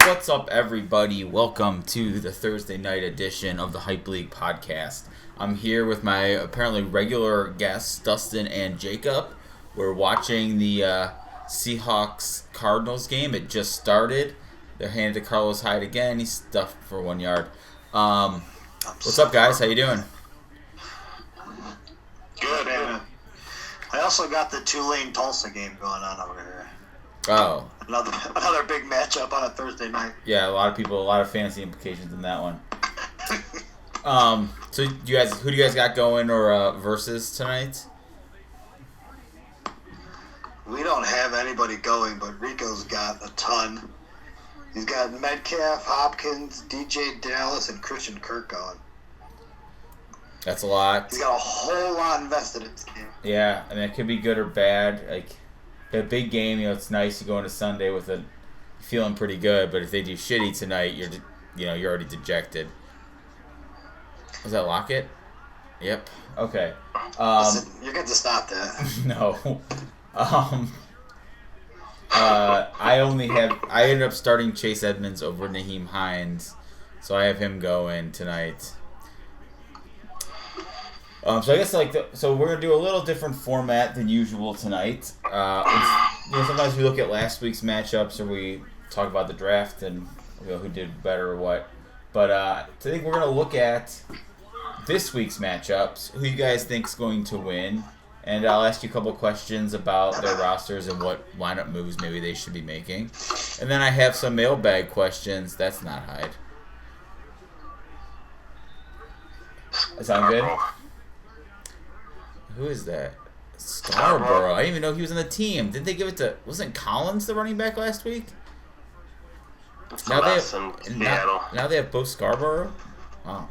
What's up, everybody? Welcome to the Thursday night edition of the Hype League podcast. I'm here with my apparently regular guests, Dustin and Jacob. We're watching the Seahawks-Cardinals game. It just started. They're handed to Carlos Hyde again. He's stuffed for 1 yard. What's up, guys? How you doing? Good, man. I also got the Tulane-Tulsa game going on over here. Oh. Another big matchup on a Thursday night. Yeah, a lot of fantasy implications in that one. So who do you guys got going or versus tonight? We don't have anybody going, but Rico's got a ton. He's got Metcalf, Hopkins, DJ Dallas, and Christian Kirk going. That's a lot. He's got a whole lot invested in this game. Yeah, I mean, it could be good or bad. Like, a big game, it's nice. You go into Sunday with feeling pretty good, but if they do shitty tonight, you're already dejected. Was that Lockett? Yep. Okay. Listen, you're going to stop that. No. I ended up starting Chase Edmonds over Naheem Hines, so I have him going tonight. So I guess so we're gonna do a little different format than usual tonight. Sometimes we look at last week's matchups or we talk about the draft and who did better or what. But I think we're gonna look at this week's matchups, who you guys think's going to win, and I'll ask you a couple questions about their rosters and what lineup moves maybe they should be making. And then I have some mailbag questions. That's not Hyde. That sound good? Who is that? Scarborough. I didn't even know he was on the team. Didn't they give it to... Wasn't Collins the running back last week? Now they have both Scarborough? Oh.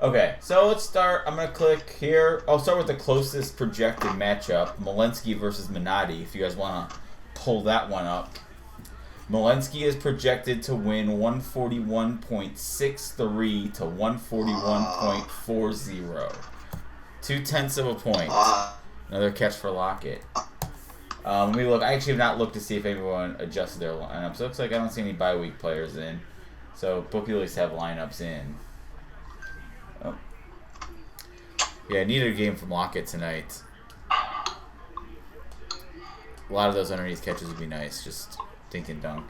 Okay, so let's start. I'm going to click here. I'll start with the closest projected matchup. Malinsky versus Minotti, if you guys want to pull that one up. Malinsky is projected to win 141.63 to 141.40. 0.2 of a point. Another catch for Lockett. Let me look. I actually have not looked to see if anyone adjusted their lineups. It looks like I don't see any bye week players in. So bookie at least have lineups in. Oh. Yeah, I needed a game from Lockett tonight. A lot of those underneath catches would be nice. Just dink and dunk.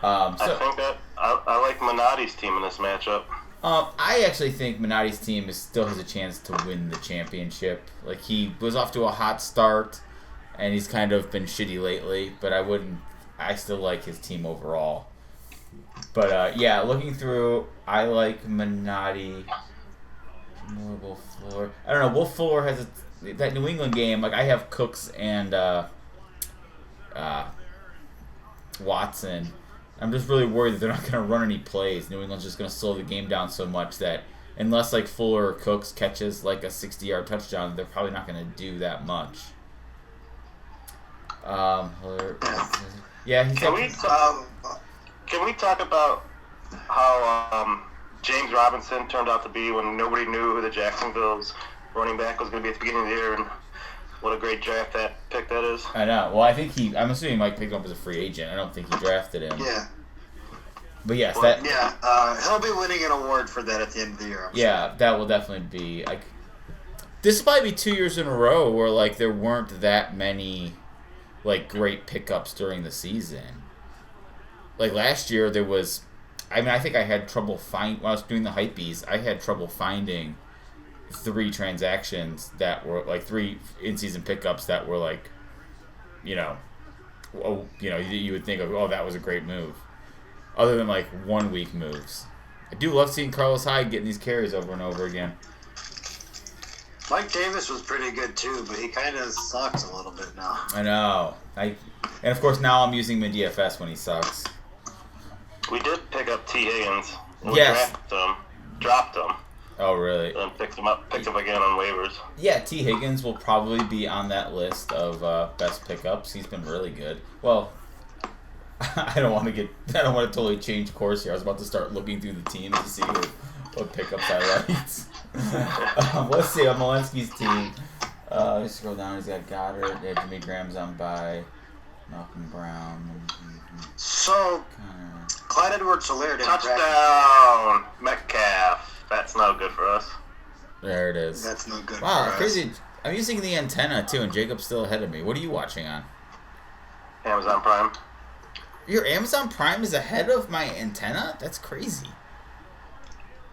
I think that I like Minotti's team in this matchup. I actually think Minotti's team still has a chance to win the championship. Like, he was off to a hot start, and he's kind of been shitty lately, but I still like his team overall. But, yeah, looking through, I like Minotti. More Will Fuller. I don't know, Will Fuller has that New England game. Like, I have Cooks and Watson. I'm just really worried that they're not going to run any plays. New England's just going to slow the game down so much that unless Fuller or Cooks catches a 60-yard touchdown, they're probably not going to do that much. Yeah, can we talk about how James Robinson turned out to be when nobody knew who the Jacksonville's running back was going to be at the beginning of the year, and what a great draft pick that is. I know. Well, I think I'm assuming Mike picked him up as a free agent. I don't think he drafted him. Yeah. But yes, he'll be winning an award for that at the end of the year. That will definitely be this will probably be 2 years in a row where there weren't that many great pickups during the season. Last year there was, I think I had trouble when I was doing the Hypebees, I had trouble finding 3 transactions that were 3 in-season pickups that were you would think of, that was a great move. Other than 1 week moves. I do love seeing Carlos Hyde getting these carries over and over again. Mike Davis was pretty good too, but he kind of sucks a little bit now. I know. And of course now I'm using him in DFS when he sucks. We did pick up T. Higgins. Yes. Dropped him. Oh, really? And picked him up again on waivers. Yeah, T. Higgins will probably be on that list of best pickups. He's been really good. Well, I don't want to totally change course here. I was about to start looking through the teams to see what pickups I liked. Let's see on Malinsky's team. Let's scroll down. He's got Goddard. Jimmy Graham's on bye. Malcolm Brown. So Clyde Edwards-Helaire didn't practice. Touchdown, Metcalf. That's no good for us. There it is. That's no good Wow, for crazy. us. I'm using the antenna, too, and Jacob's still ahead of me. What are you watching on? Amazon Prime. Your Amazon Prime is ahead of my antenna? That's crazy.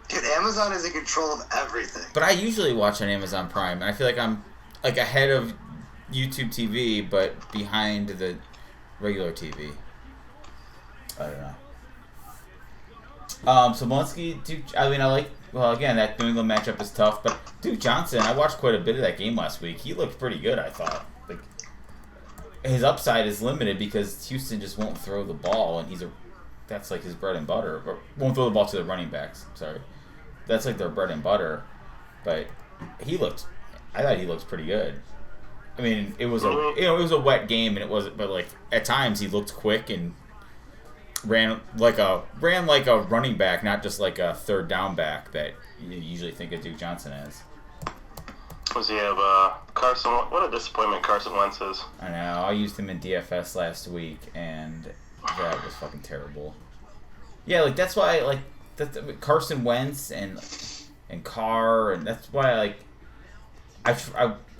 Dude, Amazon is in control of everything. But I usually watch on Amazon Prime, and I feel like I'm like ahead of YouTube TV, but behind the regular TV. I don't know. So Munsky, Duke. I mean, I like. Well, again, that New England matchup is tough, but Duke Johnson. I watched quite a bit of that game last week. He looked pretty good. I thought. Like his upside is limited because Houston just won't throw the ball, and that's like his bread and butter. Or won't throw the ball to the running backs. Sorry, that's like their bread and butter. But I thought he looked pretty good. I mean, it was a wet game, and it wasn't. But like at times, he looked quick and ran like a running back, not just like a third down back that you usually think of Duke Johnson as. Does he have Carson? What a disappointment Carson Wentz is. I know. I used him in DFS last week, and that was fucking terrible. Yeah, like that's why Carson Wentz and Carr, and that's why I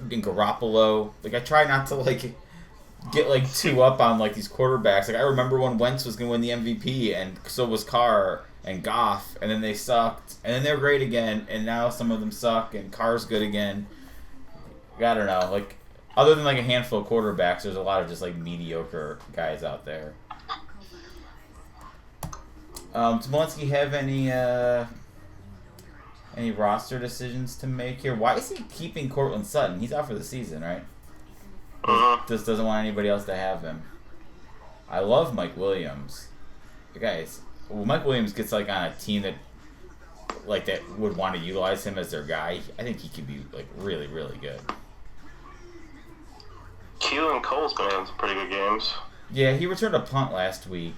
in Garoppolo. Like I try not to get too up on these quarterbacks. Like I remember when Wentz was gonna win the MVP, and so was Carr and Goff, and then they sucked, and then they're great again, and now some of them suck, and Carr's good again. I don't know. Like other than a handful of quarterbacks, there's a lot of just mediocre guys out there. Does Munsky have any roster decisions to make here? Why is he keeping Cortland Sutton? He's out for the season, right? Just doesn't want anybody else to have him. I love Mike Williams. Guys, Mike Williams gets on a team that would want to utilize him as their guy. I think he could be really, really good. Keelan Cole's been having some pretty good games. Yeah, he returned a punt last week.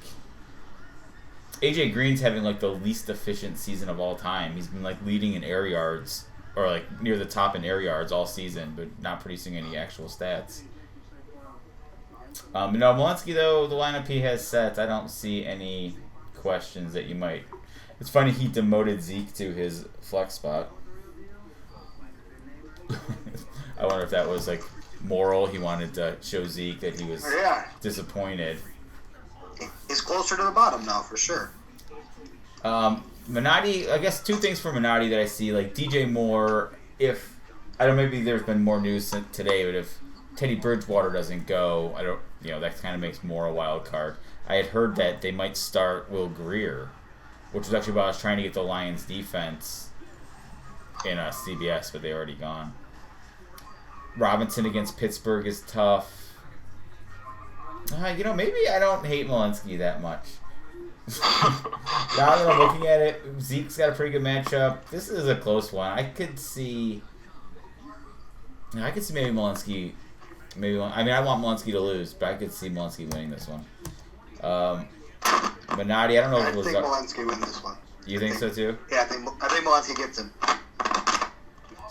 AJ Green's having the least efficient season of all time. He's been leading in air yards or near the top in air yards all season, but not producing any actual stats. Munsky, though, the lineup he has set, I don't see any questions that you might. It's funny he demoted Zeke to his flex spot. I wonder if that was moral. He wanted to show Zeke that he was disappointed. He's closer to the bottom now, for sure. Minotti, I guess two things for Minotti that I see, DJ Moore, I don't know, maybe there's been more news today, but if Teddy Bridgewater doesn't go, that kind of makes Moore a wild card. I had heard that they might start Will Grier, which was actually what I was trying to get the Lions defense in CBS, but they're already gone. Robinson against Pittsburgh is tough. Maybe I don't hate Munsky that much. Now that I'm looking at it, Zeke's got a pretty good matchup. This is a close one. I could see maybe Munsky. I want Munsky to lose, but I could see Munsky winning this one. Minotti, I don't know if it was. I think Munsky wins this one. You think so too? Yeah, I think Munsky gets him.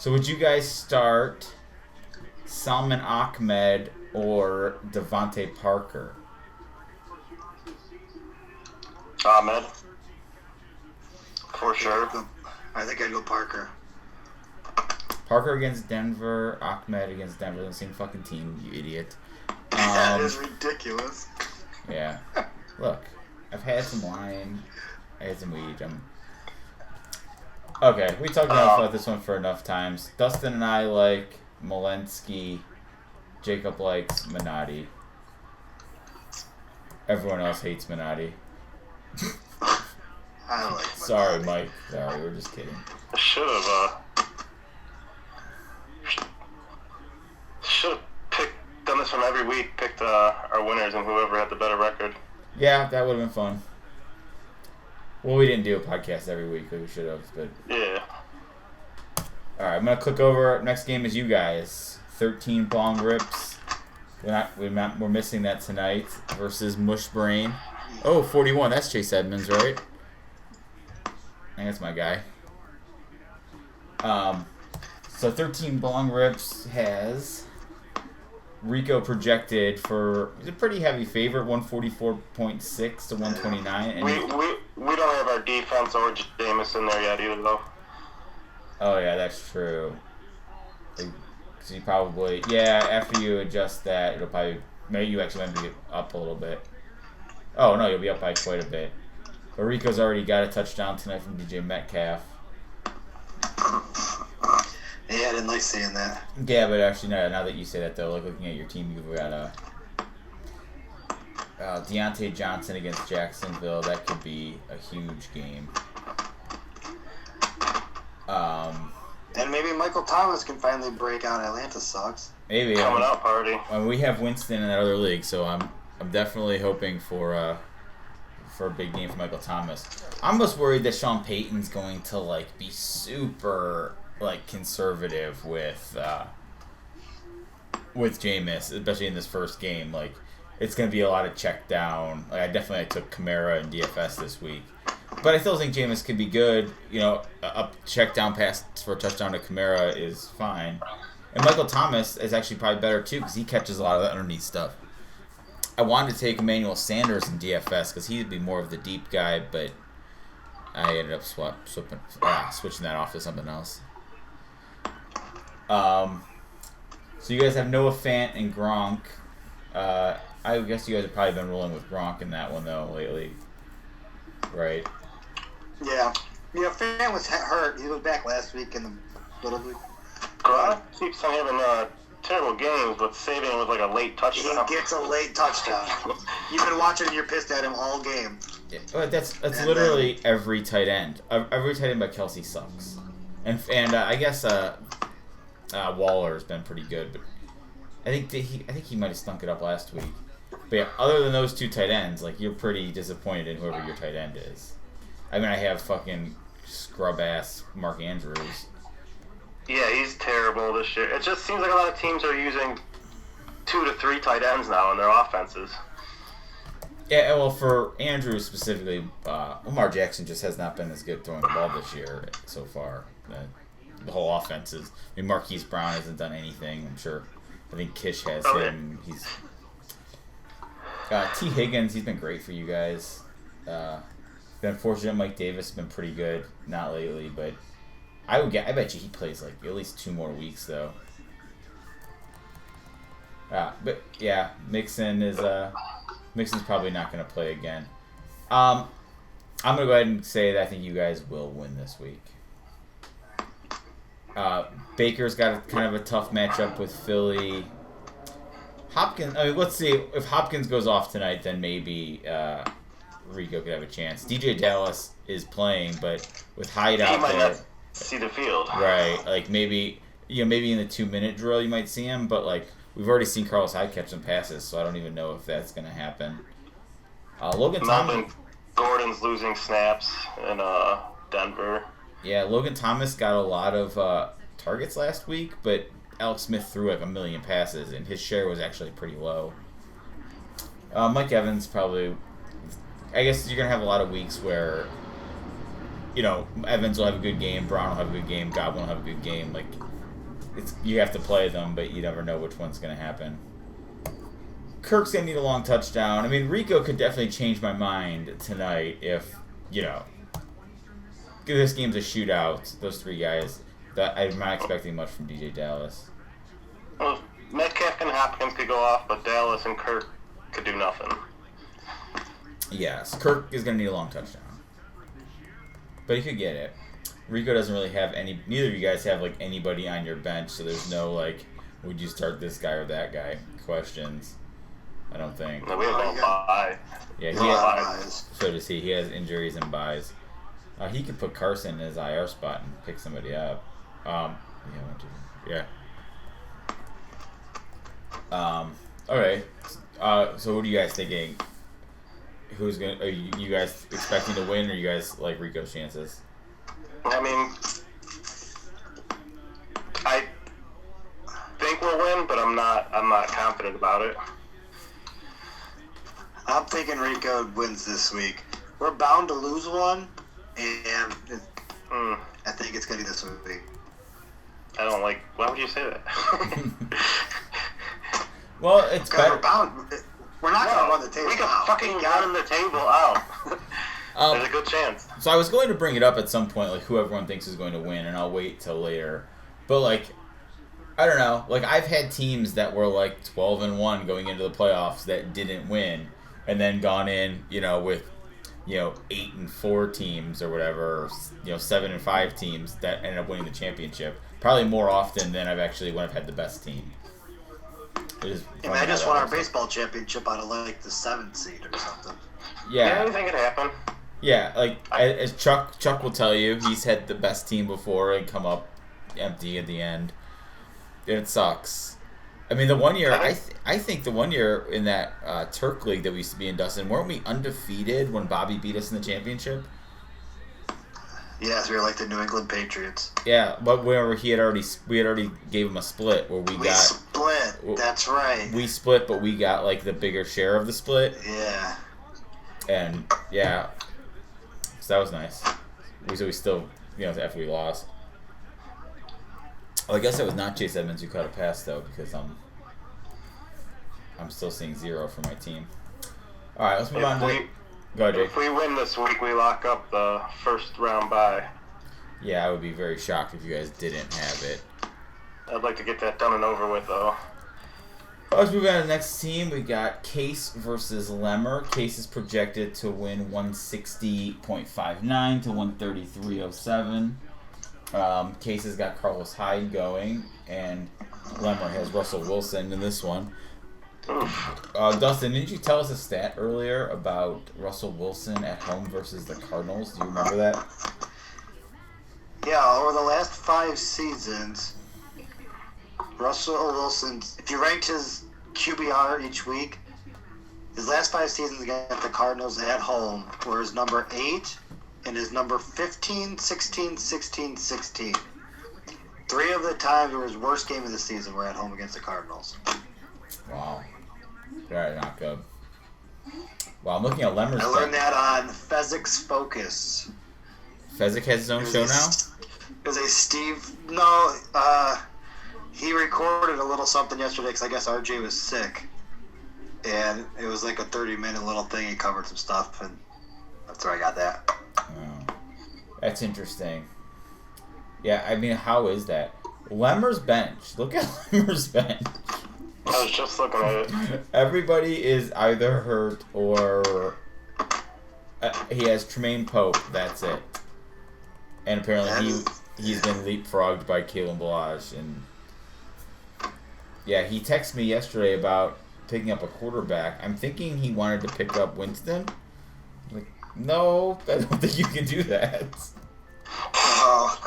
So would you guys start Salman Ahmed or Devontae Parker? Ahmed. For sure. I think I'd go Parker. Parker against Denver, Ahmed against Denver, the same fucking team, you idiot. That is ridiculous. Yeah. Look, I've had some wine, I had some weed. Okay, we talked about this one for enough times. Dustin and I like Malinsky. Jacob likes Minotti. Everyone else hates Minotti. I don't like Sorry, Minotti. Mike. Sorry, we're just kidding. I should have done this one every week. Picked our winners and whoever had the better record. Yeah, that would have been fun. Well, we didn't do a podcast every week, like we should have, but yeah. All right, I'm gonna click over. Next game is you guys. 13 bong rips. We're missing that tonight versus Mush Brain. Oh, 41. That's Chase Edmonds, right? I think that's my guy. So 13 bong rips has Rico projected for he's a pretty heavy favorite, 144.6 to 129. And we don't have our defense or Jameis in there yet either, though. Oh yeah, that's true. So you probably after you adjust that, it'll probably maybe you actually might be up a little bit. Oh no, you'll be up by quite a bit. But Rico's already got a touchdown tonight from DJ Metcalf. Yeah, I didn't like seeing that. Yeah, but actually, now that you say that, though, like looking at your team, you've got Deontay Johnson against Jacksonville. That could be a huge game. And maybe Michael Thomas can finally break out. Atlanta sucks. Maybe coming out party. We have Winston in that other league, so I'm definitely hoping for a big game for Michael Thomas. I'm most worried that Sean Payton's going to like be super like conservative with Jameis, especially in this first game. Like it's going to be a lot of check down. Like I took Kamara and DFS this week, but I still think Jameis could be good. You know, a check down pass for a touchdown to Kamara is fine, and Michael Thomas is actually probably better too because he catches a lot of that underneath stuff. I wanted to take Emmanuel Sanders in DFS because he'd be more of the deep guy, but I ended up switching that off to something else. So you guys have Noah Fant and Gronk. I guess you guys have probably been rolling with Gronk in that one though lately, right? Yeah. Fant was hurt. He was back last week in the Little League. Gronk keeps on having terrible games, but saving with like a late touchdown. He gets a late touchdown. You've been watching and you're pissed at him all game. Yeah, but that's literally every tight end. Every tight end but Kelsey sucks. And I guess Waller has been pretty good, but I think he might have stunk it up last week. But yeah, other than those two tight ends, like you're pretty disappointed in whoever your tight end is. I mean, I have fucking scrub ass Mark Andrews. Yeah, he's terrible this year. It just seems like a lot of teams are using 2 to 3 tight ends now in their offenses. Yeah, well, for Andrews specifically, Lamar Jackson just has not been as good throwing the ball this year so far. The whole offense is. I mean, Marquise Brown hasn't done anything. I'm sure. I think Kish has him. He's T. Higgins. He's been great for you guys. Been fortunate. Mike Davis has been pretty good. Not lately, but I bet you he plays like at least 2 more weeks though. But yeah, Mixon's probably not going to play again. I'm going to go ahead and say that I think you guys will win this week. Baker's got kind of a tough matchup with Philly. Hopkins. I mean, let's see if Hopkins goes off tonight, then maybe Rico could have a chance. DJ Dallas is playing, but with Hyde out there, not see the field. Right? Like maybe in the 2-minute drill you might see him, but like we've already seen Carlos Hyde catch some passes, so I don't even know if that's going to happen. Logan Thomas. Gordon's losing snaps in Denver. Yeah, Logan Thomas got a lot of targets last week, but Alex Smith threw like 1 million passes, and his share was actually pretty low. Mike Evans probably... I guess you're going to have a lot of weeks where, Evans will have a good game, Brown will have a good game, Godwin will have a good game. Like, you have to play them, but you never know which one's going to happen. Kirk's going to need a long touchdown. I mean, Rico could definitely change my mind tonight if, this game's a shootout. Those 3 guys, I'm not expecting much from DJ Dallas. Well, Metcalf and Hopkins could go off, but Dallas and Kirk could do nothing. Yes, Kirk is going to need a long touchdown. But he could get it. Rico doesn't really have neither of you guys have, like, anybody on your bench, so there's no, like, would you start this guy or that guy questions. I don't think. No, we have no bye. Yeah, so does he. He has injuries and buys. He could put Carson in his IR spot and pick somebody up. Alright. So what are you guys thinking? Are you guys expecting to win, or are you guys like Rico's chances? I mean, I think we'll win, but I'm not confident about it. I'm thinking Rico wins this week. We're bound to lose one, and I think it's going to be this week. I don't like... Why would you say that? Well, it's Because better. we're bound. We're not going to run the table We could out. fucking run the table out. There's a good chance. So I was going to bring it up at some point, like who everyone thinks is going to win, and I'll wait till later. But like, I don't know. Like I've had teams that were like 12-1 going into the playoffs that didn't win, and then gone in, with 8-4 teams or whatever, or, 7-5 teams that ended up winning the championship. Probably more often than when I've had the best team. I just won our baseball championship out of like the 7th seed or something. Yeah, anything could happen. Yeah, like as Chuck will tell you, he's had the best team before and come up empty at the end, and it sucks. I mean, the one year I think the one year in that Turk League that we used to be in, Dustin, weren't we undefeated when Bobby beat us in the championship? Yes, we were like the New England Patriots. Yeah, but whenever we had already gave him a split where we got split. That's right. We split, but we got like the bigger share of the split. Yeah. And yeah, so that was nice. We still, after we lost. Well, I guess it was not Chase Edmonds who caught a pass though, because I'm still seeing 0 for my team. All right, let's move on to. Go ahead, Jake. If we win this week, we lock up the first round bye. Yeah, I would be very shocked if you guys didn't have it. I'd like to get that done and over with, though. Let's move on to the next team. We got Case versus Lemmer. Case is projected to win 160.59 to 133.07. Case has got Carlos Hyde going, and Lemmer has Russell Wilson in this one. Dustin, didn't you tell us a stat earlier about Russell Wilson at home versus the Cardinals? Do you remember that? Yeah, over the last 5 seasons, Russell Wilson, if you ranked his QBR each week, his last 5 seasons against the Cardinals at home were his number 8 and his number 15, 16, 16, 16. 3 of the times were his worst game of the season were at home against the Cardinals. Wow. Very not good. Well, I'm looking at Lemmer's. I learned that on Fezzik's Focus. Fezzik has his own show now? It was a Steve... No, he recorded a little something yesterday because I guess RJ was sick. And it was like a 30-minute little thing. He covered some stuff, and that's where I got that. Oh, that's interesting. Yeah, I mean, how is that? Lemmer's bench. Look at Lemmer's bench. I was just looking at it. Everybody is either hurt or he has Tremaine Pope. That's it. And apparently he's been leapfrogged by Kalen Balazs. And yeah, he texted me yesterday about picking up a quarterback. I'm thinking he wanted to pick up Winston. I'm like, no, I don't think you can do that. Oh.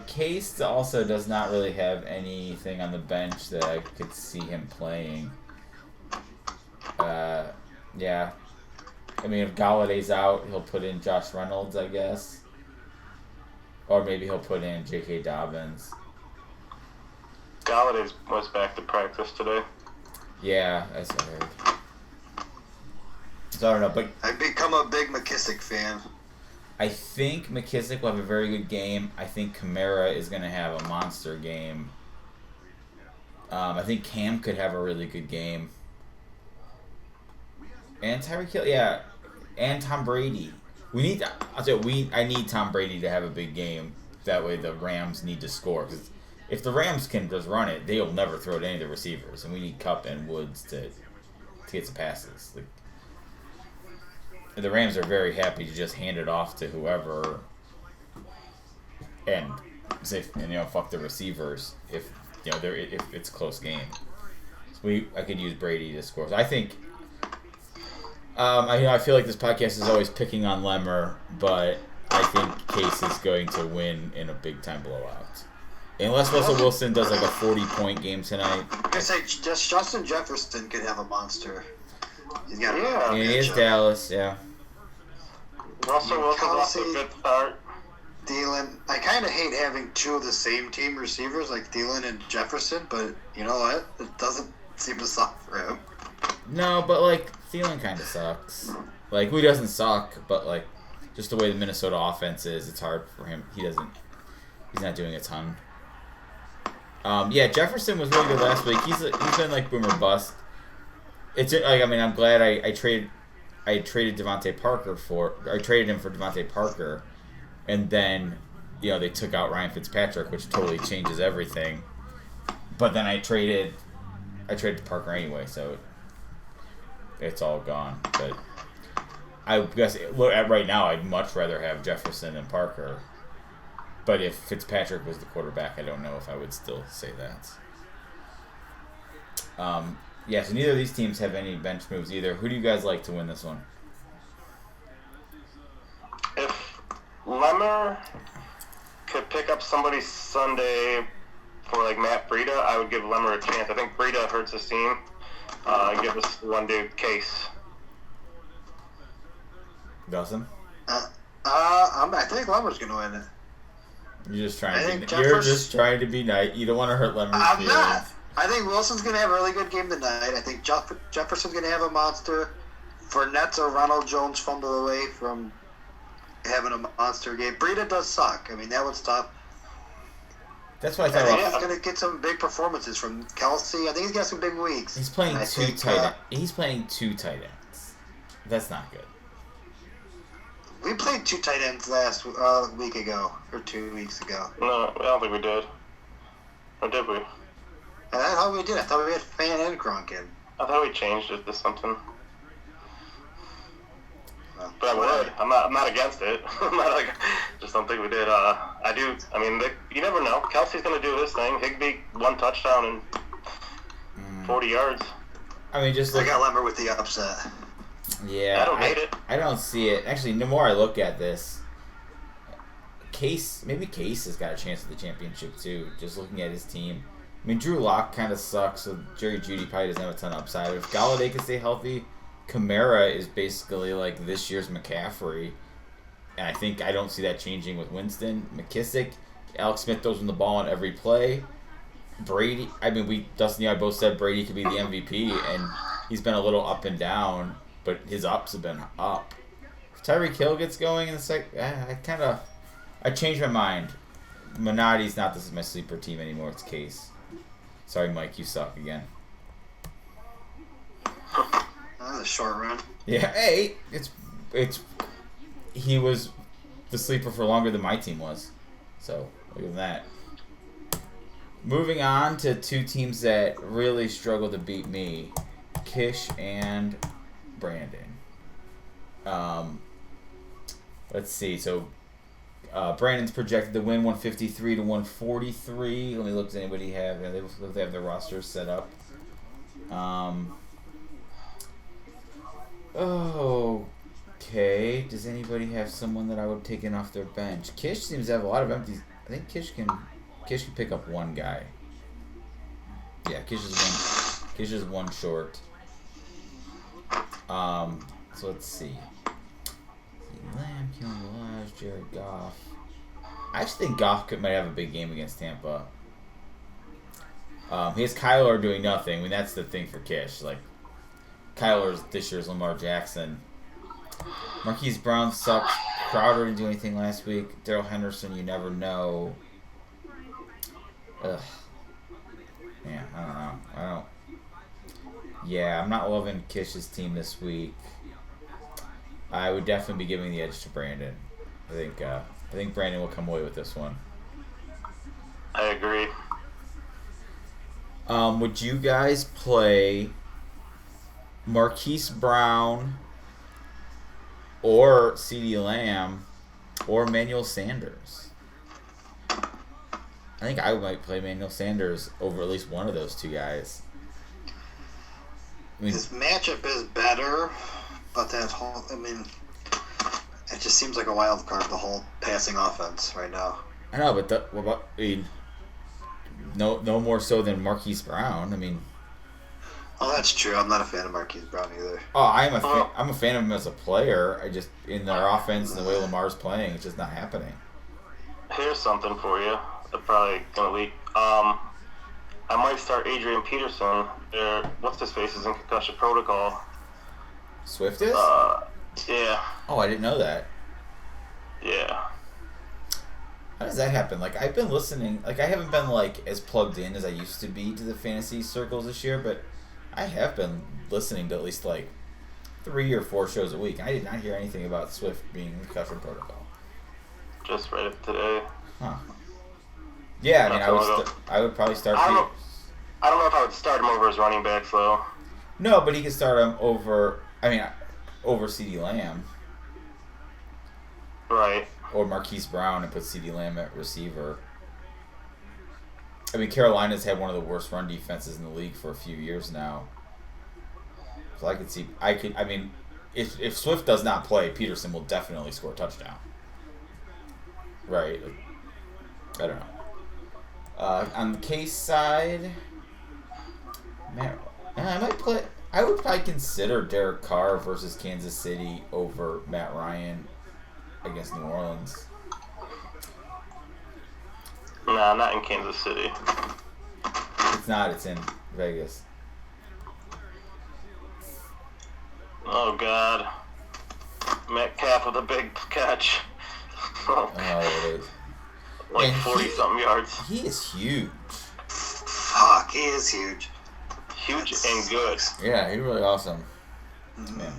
Case also does not really have anything on the bench that I could see him playing. Yeah. I mean, if Galladay's out, he'll put in Josh Reynolds, I guess. Or maybe he'll put in J.K. Dobbins. Galladay was back to practice today. Yeah, that's what I heard. So I don't know, but I've become a big McKissick fan. I think McKissick will have a very good game. I think Kamara is going to have a monster game. I think Cam could have a really good game. And Tyreek Hill, yeah. And Tom Brady. I need Tom Brady to have a big game. That way the Rams need to score. Because if the Rams can just run it, they'll never throw to any of the receivers. And we need Kupp and Woods to get some passes. Like, the Rams are very happy to just hand it off to whoever and say, fuck the receivers if if it's a close game. So I could use Brady to score. So I think I feel like this podcast is always picking on Lemmer, but I think Case is going to win in a big time blowout. Unless Russell Wilson does like a 40-point game tonight. I say just Justin Jefferson could have a monster. He's got and he is Dallas, yeah. Russell Wilson's off to a good start. Thielen. I kind of hate having 2 of the same team receivers like Thielen and Jefferson, but you know what? It doesn't seem to suck for him. No, but like Thielen kind of sucks. Like, who doesn't suck? But like, just the way the Minnesota offense is, it's hard for him. He's not doing a ton. Yeah, Jefferson was really good last week. He's been like boomer bust. It's like I'm glad I traded Devontae Parker I traded him for Devontae Parker, and then they took out Ryan Fitzpatrick, which totally changes everything. But then I traded Parker anyway, so it's all gone. But I guess right now I'd much rather have Jefferson than Parker. But if Fitzpatrick was the quarterback, I don't know if I would still say that. So neither of these teams have any bench moves either. Who do you guys like to win this one? If Lemmer could pick up somebody Sunday for like Matt Breida, I would give Lemmer a chance. I think Breida hurts his team. Give us one dude Case. Dawson? I think Lemmer's going to win it. You're just trying to be nice. You don't want to hurt Lemmer's I'm feelings. not. I think Wilson's going to have a really good game tonight. I think Jefferson's going to have a monster. Fournette's or Ronald Jones fumble away from having a monster game. Breida does suck. I mean, that was tough. That's why I think thought he's going to get some big performances from Kelsey. I think he's got some big weeks. He's playing He's playing two tight ends. That's not good. We played two tight ends last week ago or 2 weeks ago. No, I don't think we did. Or did we? And I thought we did. I thought we had Fan and Gronk in. I thought we changed it to something. Well, but I would. I'm not against it. Just don't think we did. I do. I mean, you never know. Kelsey's going to do his thing. Higbee, 1 touchdown and 40 yards. I mean, I got Lemmer with the upset. Yeah, I don't hate it. I don't see it. Actually, the more I look at this, maybe Case has got a chance at the championship too. Just looking at his team. I mean, Drew Lock kind of sucks, so Jerry Jeudy probably doesn't have a ton of upside. If Galladay can stay healthy, Kamara is basically like this year's McCaffrey, and I don't see that changing with Winston. McKissick, Alex Smith throws him the ball on every play. Brady, Dustin and I both said Brady could be the MVP, and he's been a little up and down, but his ups have been up. If Tyreek Hill gets going in the second, I changed my mind. Minotti's not this is my sleeper team anymore. It's Case. Sorry, Mike, you suck again. A short run. Yeah, hey, he was the sleeper for longer than my team was. So look at that. Moving on to two teams that really struggled to beat me, Kish and Brandon. Let's see. So Brandon's projected to win 153 to 143. Let me look. Does anybody have? They have their rosters set up. Okay. Does anybody have someone that I would have taken off their bench? Kish seems to have a lot of empties. I think Kish can pick up one guy. Yeah, Kish is one short. So let's see. Lamb, Keelan Balazs, Jared Goff. I actually think Goff might have a big game against Tampa. He has Kyler doing nothing. I mean, that's the thing for Kish. Like, Kyler's this year's Lamar Jackson. Marquise Brown sucks. Crowder didn't do anything last week. Darrell Henderson, you never know. Ugh. Yeah, I don't know. Yeah, I'm not loving Kish's team this week. I would definitely be giving the edge to Brandon. I think Brandon will come away with this one. I agree. Would you guys play Marquise Brown or CeeDee Lamb or Emmanuel Sanders? I think I might play Emmanuel Sanders over at least one of those two guys. His matchup is better, but it just seems like a wild card, the whole passing offense right now. I know, but no more so than Marquise Brown. Oh, that's true. I'm not a fan of Marquise Brown either. Oh, I'm a fan of him as a player. I just in their offense and the way Lamar's playing, it's just not happening. Here's something for you. They're probably gonna leak. I might start Adrian Peterson. What's his face is in concussion protocol. Swift is? Yeah. Oh, I didn't know that. Yeah. How does that happen? Like, I've been listening. Like, I haven't been, like, as plugged in as I used to be to the fantasy circles this year, but I have been listening to at least, like, 3 or 4 shows a week. I did not hear anything about Swift being in concussion protocol. Just read it today. Huh. Yeah, I mean, I would probably start Peters. I don't know if I would start him over as running back, though. No, but he could start him over CeeDee Lamb. Right. Or Marquise Brown and put CeeDee Lamb at receiver. I mean, Carolina's had one of the worst run defenses in the league for a few years now. So I mean, if Swift does not play, Peterson will definitely score a touchdown. Right. I don't know. On the Case side, man, I would probably consider Derek Carr versus Kansas City over Matt Ryan against New Orleans. Nah, not in Kansas City. It's not. It's in Vegas. Oh, God. Metcalf with a big catch. Oh, it is. Like 40-something yards. He is huge. Fuck, he is huge. Huge and good. Yeah, he's really awesome. Mm-hmm. Man.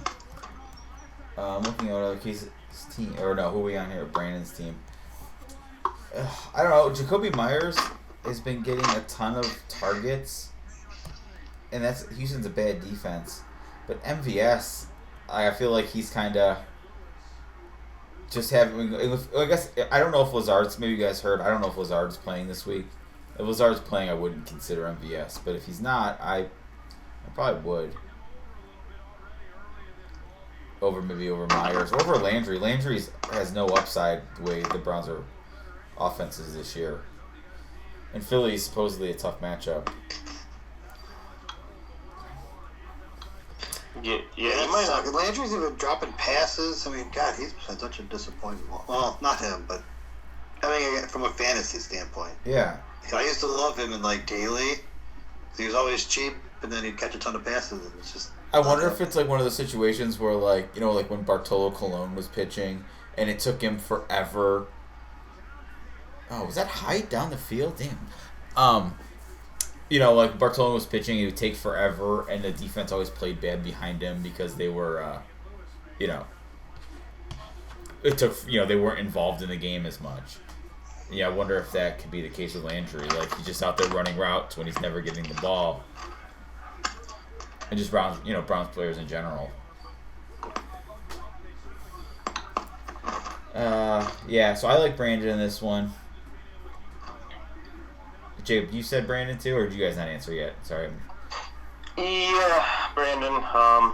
Looking at other cases. Team, or no, who are we on here? Brandon's team. I don't know. Jacoby Myers has been getting a ton of targets, and Houston's a bad defense. But MVS, I feel like he's kind of just having. I guess I don't know if Lazard's. Maybe you guys heard. I don't know if Lazard's playing this week. If Lazard's playing, I wouldn't consider MVS. But if he's not, I probably would. Over Myers, over Landry. Landry has no upside the way the Browns are offenses this year. And Philly's supposedly a tough matchup. Yeah, he might not. Landry's even dropping passes. I mean, God, he's had such a disappointment. Well, not him, but I mean, from a fantasy standpoint. Yeah. I used to love him in daily. He was always cheap, and then he'd catch a ton of passes, and it's just. I wonder if it's like one of those situations where, like when Bartolo Colon was pitching, and it took him forever. Oh, was that height down the field? Damn. Like Bartolo was pitching, it would take forever, and the defense always played bad behind him because they were, it took, they weren't involved in the game as much. Yeah, I wonder if that could be the case with Landry. Like, he's just out there running routes when he's never getting the ball. And just Browns players in general. Yeah, so I like Brandon in this one. Jacob, you said Brandon too, or did you guys not answer yet? Sorry. Yeah, Brandon. I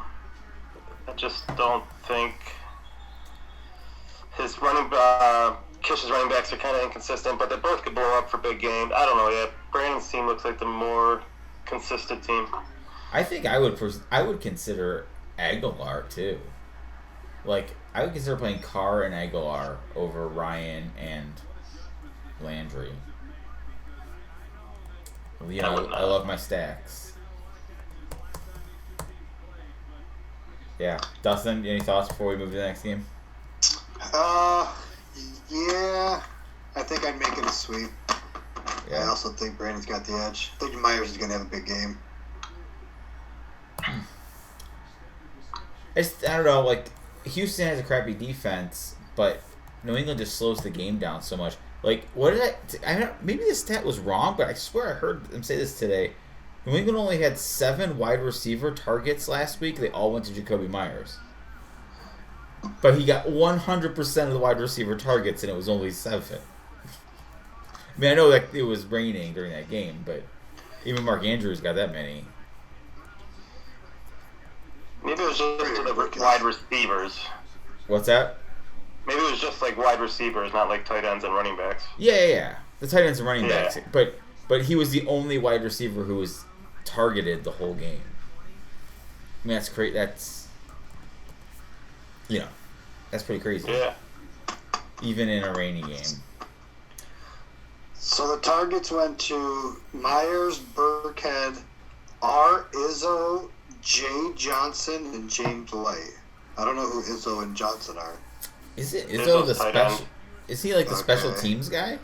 just don't think his Kish's running backs are kind of inconsistent, but they both could blow up for big games. I don't know yet. Brandon's team looks like the more consistent team. I think I would consider Aguilar too. Like, I would consider playing Carr and Aguilar over Ryan and Landry. I love my stacks. Yeah, Dustin, any thoughts before we move to the next game? Yeah, I think I'd make it a sweep. Yeah. I also think Brandon's got the edge. I think Myers is gonna have a big game. I don't know, like, Houston has a crappy defense, but New England just slows the game down so much. Like, maybe the stat was wrong, but I swear I heard them say this today. New England only had 7 wide receiver targets last week. They all went to Jacoby Myers. But he got 100% of the wide receiver targets, and it was only 7. I mean, I know that it was raining during that game, but even Mark Andrews got that many. Maybe it was just like wide receivers. What's that? Maybe it was just like wide receivers, not like tight ends and running backs. Yeah. The tight ends and running backs. But he was the only wide receiver who was targeted the whole game. I mean, that's crazy. That's pretty crazy. Yeah. Even in a rainy game. So the targets went to Myers, Burkhead, R. Izzo, Jay Johnson, and James White. I don't know who Izzo and Johnson are. Is it Izzo the special? Is he like the special teams guy?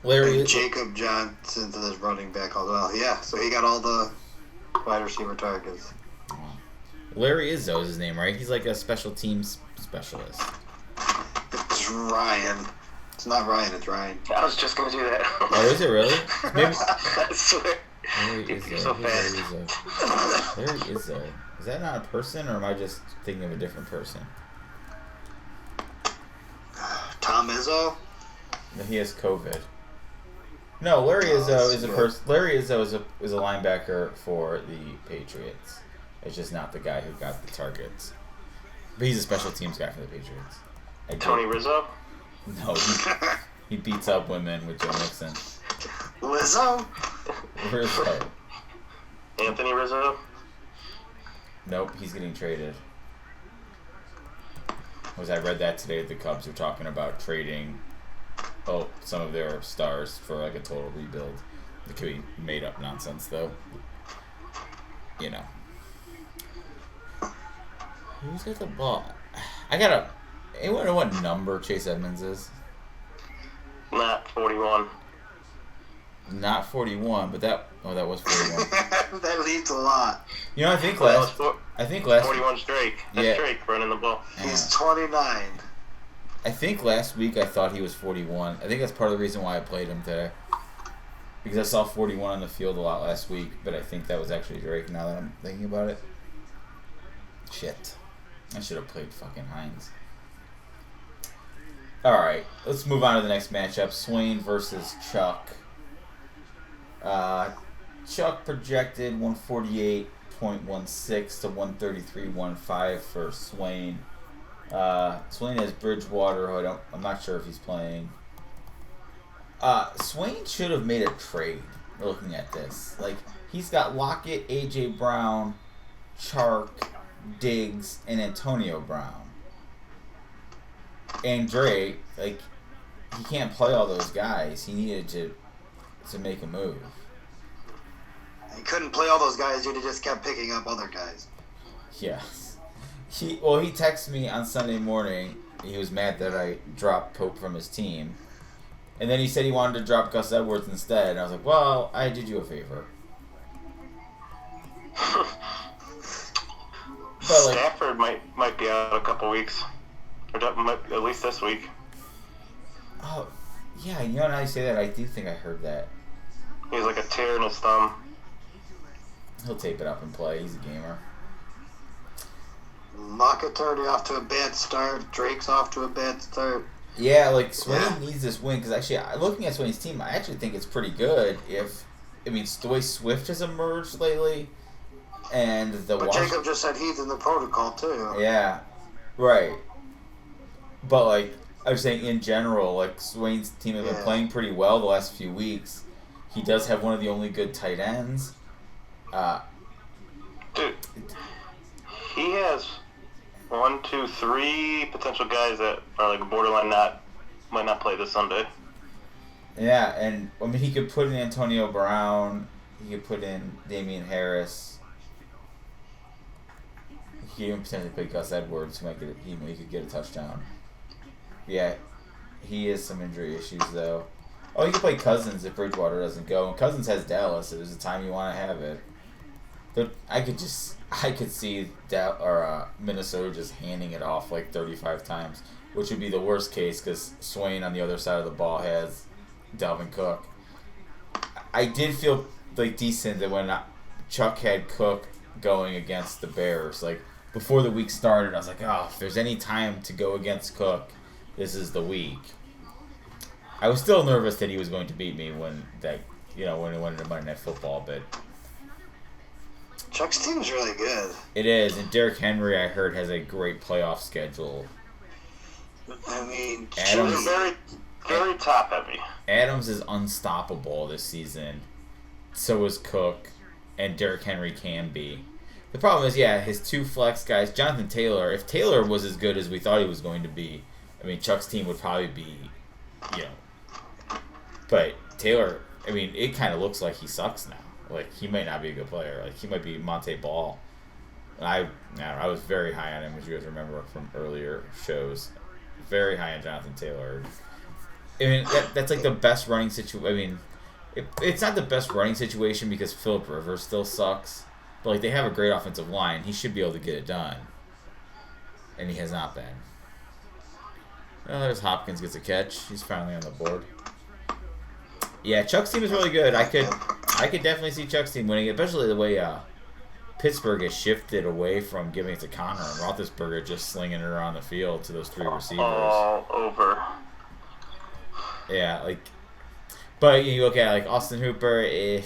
Larry Jacob Johnson's his running back as well. Yeah, so he got all the wide receiver targets. Larry Izzo is his name, right? He's like a special teams specialist. It's Ryan. It's not Ryan, it's Ryan. I was just going to do that. Oh, is it really? Maybe. I swear. Larry Izzo. You're so fast. Larry Izzo. Is that not a person, or am I just thinking of a different person? Tom Izzo? No, he has COVID. No, Larry Izzo is a person. Larry Izzo is a linebacker for the Patriots. It's just not the guy who got the targets. But he's a special teams guy for the Patriots. Tony Rizzo? No, he beats up women with Joe Mixon. Lizzo? Rizzo. Anthony Rizzo? Nope, he's getting traded. I read that today. The Cubs were talking about trading some of their stars for like a total rebuild. It could be made up nonsense though. You know. Who's got the ball? Anyone know what number Chase Edmonds is? Not 41. Not 41, but that was 41. That leads a lot. You know, I think last 41's Drake. That's Drake running the ball. He's 29. I think last week I thought he was 41. I think that's part of the reason why I played him today. Because I saw 41 on the field a lot last week, but I think that was actually Drake now that I'm thinking about it. Shit. I should have played fucking Hines. Alright, let's move on to the next matchup. Swain versus Chuck. Chuck projected 148.16 to 133.15 for Swain. Swain has Bridgewater, who I'm not sure if he's playing. Swain should have made a trade, looking at this. Like, he's got Lockett, A.J. Brown, Chark, Diggs, and Antonio Brown. And Drake, like, he can't play all those guys. He needed to make a move. He couldn't play all those guys. He just kept picking up other guys. Yes. He texted me on Sunday morning. He was mad that I dropped Pope from his team. And then he said he wanted to drop Gus Edwards instead. And I was like, well, I did you a favor. But like, Stafford might be out a couple weeks. Or at least this week. Oh, yeah, you know, now you say that, I do think I heard that. He has like a tear in his thumb. He'll tape it up and play. He's a gamer. Lockett's already off to a bad start. Drake's off to a bad start. Yeah, like, Swain needs this win, because actually, looking at Swain's team, I actually think it's pretty good the way Swift has emerged lately, and But Jacob just said he's in the protocol, too. Yeah, right. But, like, I was saying in general, like, Swain's team has been playing pretty well the last few weeks. He does have one of the only good tight ends. Dude, he has 1, 2, 3 potential guys that are like borderline might not play this Sunday. Yeah, and I mean he could put in Antonio Brown, he could put in Damian Harris. He could even potentially play Gus Edwards, who he could get a touchdown. Yeah, he has some injury issues though. Oh, you could play Cousins if Bridgewater doesn't go. And Cousins has Dallas. It was the time you want to have it. But I could see Minnesota just handing it off like 35 times, which would be the worst case because Swain on the other side of the ball has Dalvin Cook. I did feel like decent that when Chuck had Cook going against the Bears, like before the week started, I was like, oh, if there's any time to go against Cook, this is the week. I was still nervous that he was going to beat me when he went into Monday Night Football, but Chuck's team's really good. It is, and Derrick Henry, I heard, has a great playoff schedule. I mean, Adams, very, very top heavy. Adams is unstoppable this season. So is Cook, and Derrick Henry can be. The problem is, his two flex guys, Jonathan Taylor. If Taylor was as good as we thought he was going to be, I mean, Chuck's team would probably be, But Taylor, I mean, it kind of looks like he sucks now. Like, he might not be a good player. Like, he might be Monte Ball. And I was very high on him, as you guys remember from earlier shows. very high on Jonathan Taylor. I mean, that's like the best running situation. I mean, it's not the best running situation because Phillip Rivers still sucks. But like they have a great offensive line. He should be able to get it done. And he has not been. Well, there's Hopkins gets a catch. He's finally on the board. Yeah, Chuck's team is really good. I could definitely see Chuck's team winning, especially the way Pittsburgh has shifted away from giving it to Connor and Roethlisberger just slinging it around the field to those three receivers. All over. Yeah, like, but you look at like Austin Hooper,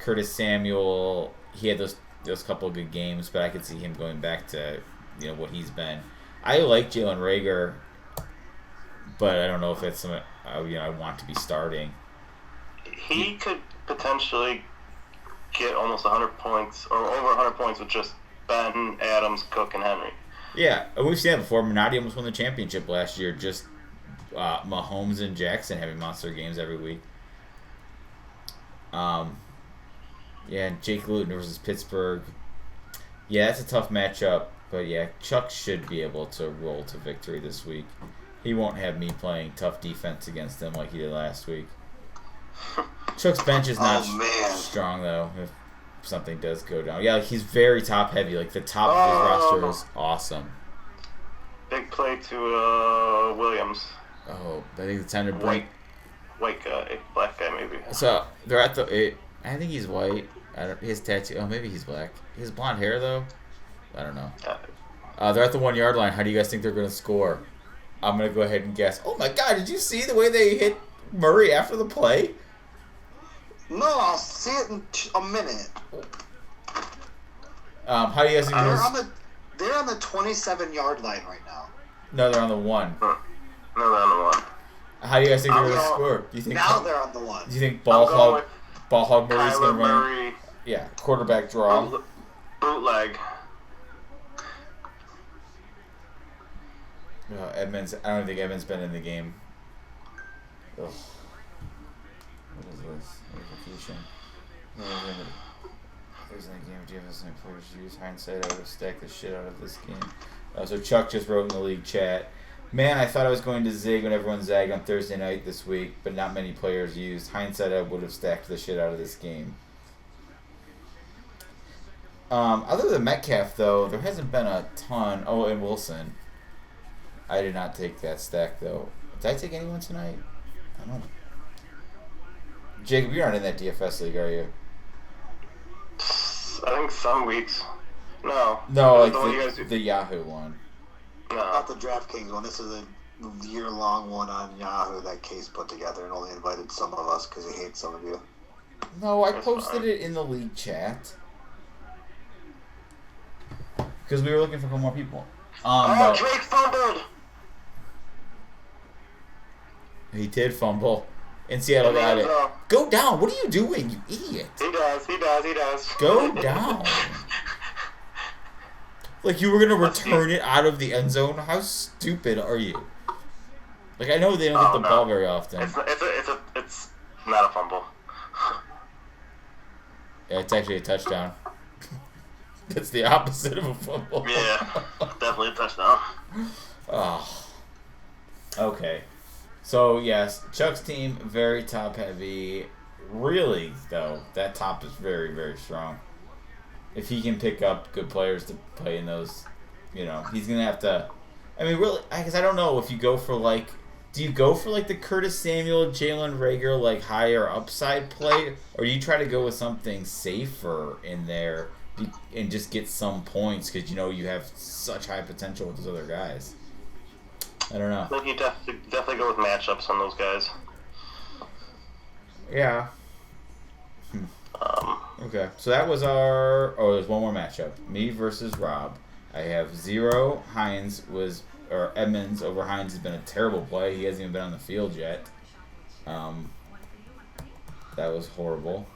Curtis Samuel. He had those couple of good games, but I could see him going back to what he's been. I like Jalen Reagor, but I don't know if it's something I want to be starting. He could potentially get almost 100 points or over 100 points with just Ben, Adams, Cook, and Henry. Yeah, we've seen that before. Minotti almost won the championship last year. Just Mahomes and Jackson having monster games every week. Yeah, Jake Luton versus Pittsburgh. Yeah, that's a tough matchup. But yeah, Chuck should be able to roll to victory this week. He won't have me playing tough defense against him like he did last week. Chuck's bench is not strong though. If something does go down, yeah, like he's very top heavy. Like the top of his roster is awesome. Big play to Williams. Oh, I think it's time to break. White guy, black guy maybe. So they're at the. I think he's white. His tattoo. Oh, maybe he's black. He has blonde hair though. I don't know. They're at the 1 yard line. How do you guys think they're going to score? I'm going to go ahead and guess. Oh my God! Did you see the way they hit Murray after the play? No, I'll see it in a minute. How do you guys think they're on the 27-yard line right now. No, they're on the 1. No, they're on the 1. How do you guys think they're going to score? Do you think now they're on the 1? Do you think Ball Hog Murray's going to run? Murray, Yeah, quarterback draw. Bootleg. Edmonds. I don't think Edmonds been in the game. Ugh. What is this? Notification. There's any game. Do you have any players to use? Hindsight, I would have stacked the shit out of this game. So Chuck just wrote in the league chat. Man, I thought I was going to zig when everyone zagged on Thursday night this week, but not many players used. Hindsight, I would have stacked the shit out of this game. Other than Metcalf, though, there hasn't been a ton. Oh, and Wilson. I did not take that stack, though. Did I take anyone tonight? I don't know. Jacob, you're not in that DFS league, are you? I think some weeks. No. No, like the Yahoo one. No. Not the DraftKings one. This is a year-long one on Yahoo that Case put together and only invited some of us because he hates some of you. No, I posted it in the league chat. Because we were looking for more people. No. Drake fumbled! He did fumble. And Seattle got it. Go down. What are you doing, you idiot? He does. Go down. Like you were going to return it out of the end zone? How stupid are you? Like, I know they don't get the ball very often. It's not a fumble. Yeah, it's actually a touchdown. That's the opposite of a fumble. Yeah, definitely a touchdown. Oh. Okay. So, yes, Chuck's team, very top-heavy. Really, though, that top is very, very strong. If he can pick up good players to play in those, he's going to have to... I mean, really, because I don't know if you go for, like... Do you go for, like, the Curtis Samuel, Jalen Reagor, like, higher upside play? Or do you try to go with something safer in there and just get some points because, you have such high potential with those other guys? I don't know. I think you definitely go with matchups on those guys. Yeah. Okay, so that was our... Oh, there's one more matchup. Me versus Rob. I have 0. Edmonds over Hines has been a terrible play. He hasn't even been on the field yet. That was horrible.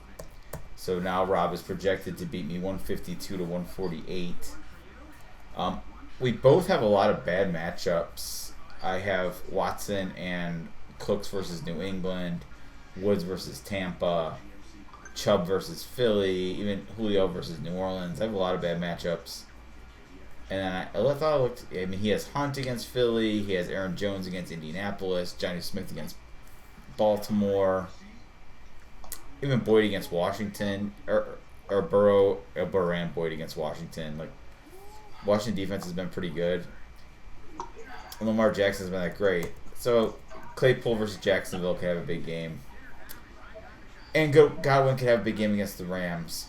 So now Rob is projected to beat me 152 to 148. We both have a lot of bad matchups. I have Watson and Cooks versus New England, Woods versus Tampa, Chubb versus Philly, even Julio versus New Orleans. I have a lot of bad matchups. And then I thought it looked. I mean, he has Hunt against Philly. He has Aaron Jones against Indianapolis. Johnny Smith against Baltimore. Even Boyd against Washington, or Burrow and Boyd against Washington. Like, Washington defense has been pretty good. And Lamar Jackson's been that great. So Claypool versus Jacksonville could have a big game. And Godwin could have a big game against the Rams.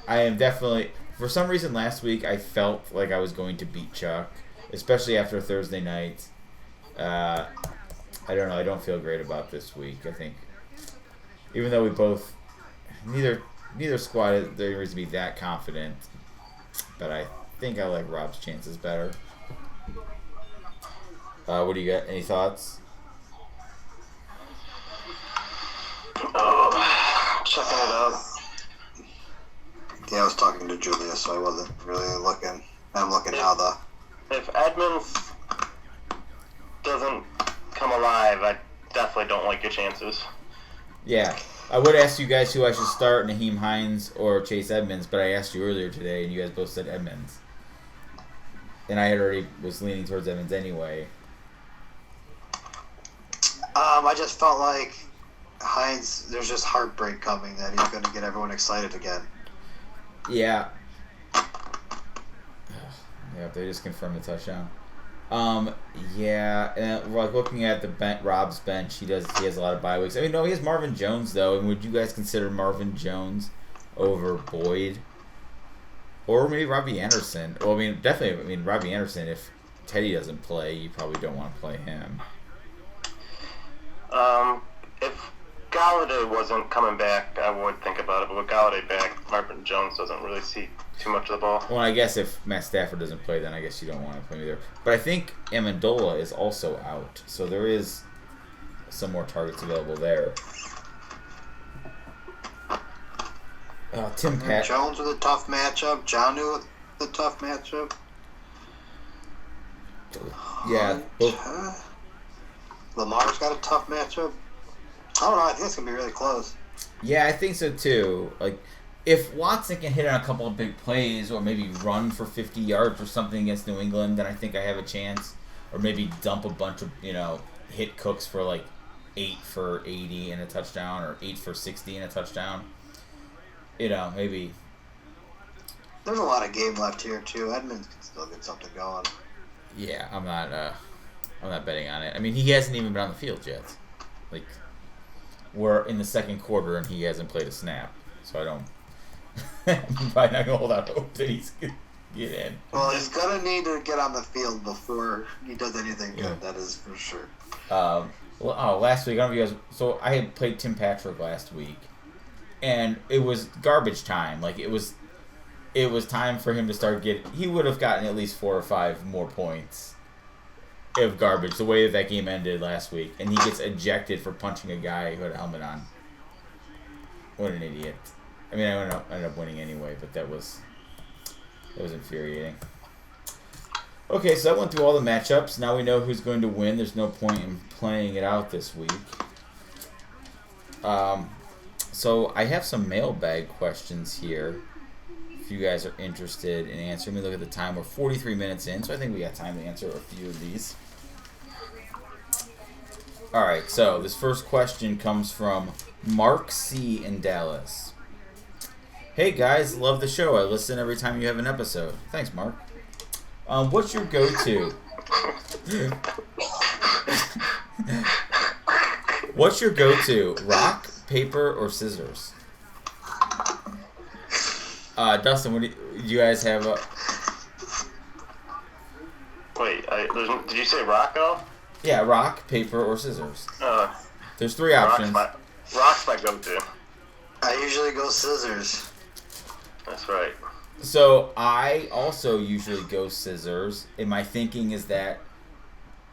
I am definitely... For some reason last week I felt like I was going to beat Chuck. Especially after Thursday night. I don't know. I don't feel great about this week. I think... Even though we both... Neither squad is there needs to be that confident. But I think I like Rob's chances better. What do you got? Any thoughts? Checking it out. Yeah, I was talking to Julia, so I wasn't really looking. I'm looking now, though. If Edmonds doesn't come alive, I definitely don't like your chances. Yeah. I would ask you guys who I should start, Naheem Hines or Chase Edmonds, but I asked you earlier today, and you guys both said Edmonds. And I had already was leaning towards Edmonds anyway. I just felt like Hines, there's just heartbreak coming that he's going to get everyone excited again. Yeah. Yeah, they just confirmed the touchdown. Yeah, and like looking at the Rob's bench, he has a lot of bye weeks. I mean, no, he has Marvin Jones though. And would you guys consider Marvin Jones over Boyd, or maybe Robbie Anderson? Well, I mean, definitely. I mean, Robbie Anderson. If Teddy doesn't play, you probably don't want to play him. If Galladay wasn't coming back, I would think about it. But with Galladay back, Marvin Jones doesn't really see too much of the ball. Well, I guess if Matt Stafford doesn't play, then I guess you don't want to play him either. But I think Amendola is also out, so there is some more targets available there. Tim Pat Jones with a tough matchup. Jonnu with a tough matchup. Yeah. Lamar's got a tough matchup. I don't know. I think it's going to be really close. Yeah, I think so too. Like, if Watson can hit on a couple of big plays or maybe run for 50 yards or something against New England, then I think I have a chance. Or maybe dump a bunch of, hit Cooks for like 8 for 80 and a touchdown or 8 for 60 and a touchdown. Maybe. There's a lot of game left here too. Edmonds can still get something going. Yeah, I'm not betting on it. I mean, he hasn't even been on the field yet. Like, we're in the second quarter and he hasn't played a snap. So I don't... I'm probably not going to hold out hope that he's going to get in. Well, he's going to need to get on the field before he does anything good. That is for sure. Last week, I don't know if you guys... So I had played Tim Patrick last week. And it was garbage time. Like, it was time for him to start getting... He would have gotten at least 4 or 5 more points of garbage, the way that game ended last week. And he gets ejected for punching a guy who had a helmet on. What an idiot. I mean, I ended up winning anyway, but that was infuriating. Okay, so I went through all the matchups. Now we know who's going to win. There's no point in playing it out this week. So I have some mailbag questions here. If you guys are interested in answering, let me look at the time. We're 43 minutes in, so I think we got time to answer a few of these. All right, so this first question comes from Mark C. in Dallas. Hey guys, love the show. I listen every time you have an episode. Thanks, Mark. What's your go-to? What's your go-to? Rock, paper, or scissors? Dustin, do you guys have a... Wait, did you say Rocco? Yeah, rock, paper, or scissors. There's 3 options. Rock's my go-to. I usually go scissors. That's right. So I also usually go scissors, and my thinking is that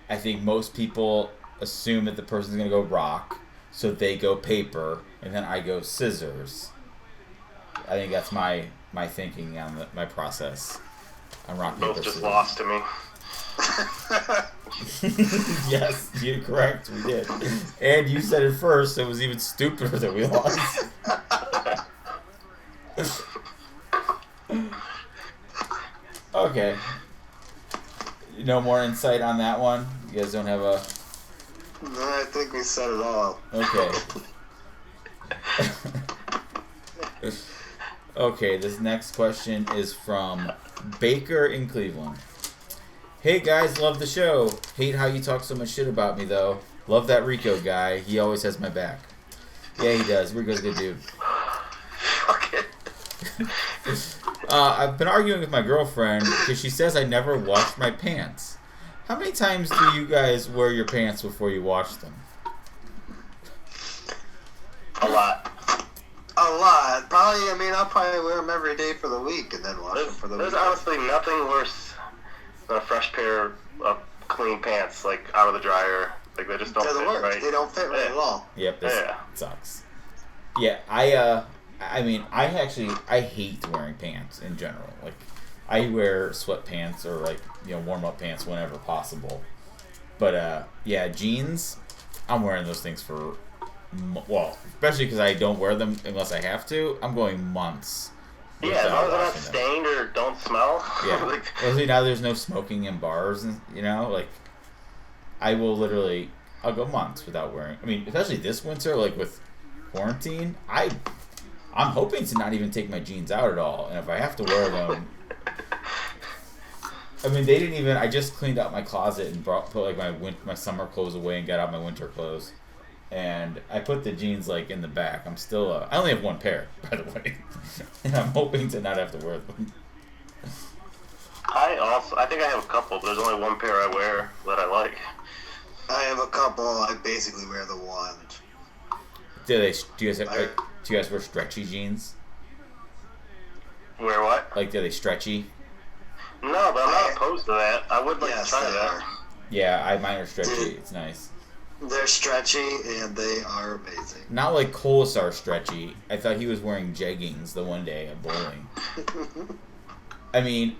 I think most people assume that the person's going to go rock, so they go paper, and then I go scissors. I think that's my thinking on my process on rock, paper, both just scissors. lost to me. Yes, you're correct. We did. And you said it first, so it was even stupider that we lost. Okay. No more insight on that one? You guys don't have a... No, I think we said it all. Okay. Okay, this next question is from Baker in Cleveland. Hey guys, love the show. Hate how you talk so much shit about me though. Love that Rico guy. He always has my back. Yeah, he does. Rico's a good dude. Okay. I've been arguing with my girlfriend because she says I never wash my pants. How many times do you guys wear your pants before you wash them? A lot. A lot. Probably, I'll probably wear them every day for the week and then wash them for the week. There's honestly nothing worse than a fresh pair of clean pants, like out of the dryer. Like they just don't fit right. They don't fit right at all. Yep, this sucks. Yeah, I hate wearing pants in general. Like, I wear sweatpants or warm up pants whenever possible. But jeans, I'm wearing those things for especially because I don't wear them unless I have to. I'm going months. Yeah, as long as they're not stained or don't smell. Yeah. Especially now there's no smoking in bars, and I will literally, I'll go months without wearing. Especially this winter, with quarantine, I'm hoping to not even take my jeans out at all, and if I have to wear them, they didn't even. I just cleaned out my closet and put my summer clothes away and got out my winter clothes, and I put the jeans in the back. I'm still. I only have one pair, by the way, and I'm hoping to not have to wear them. I think I have a couple, but there's only one pair I wear that I like. I have a couple. I basically wear the one. Do you guys wear stretchy jeans? Wear what? Do they stretchy? No, but I'm not opposed to that. I would like to try that. Yeah, mine are stretchy. It's nice. They're stretchy and they are amazing. Not like Colasar stretchy. I thought he was wearing jeggings the one day at bowling. I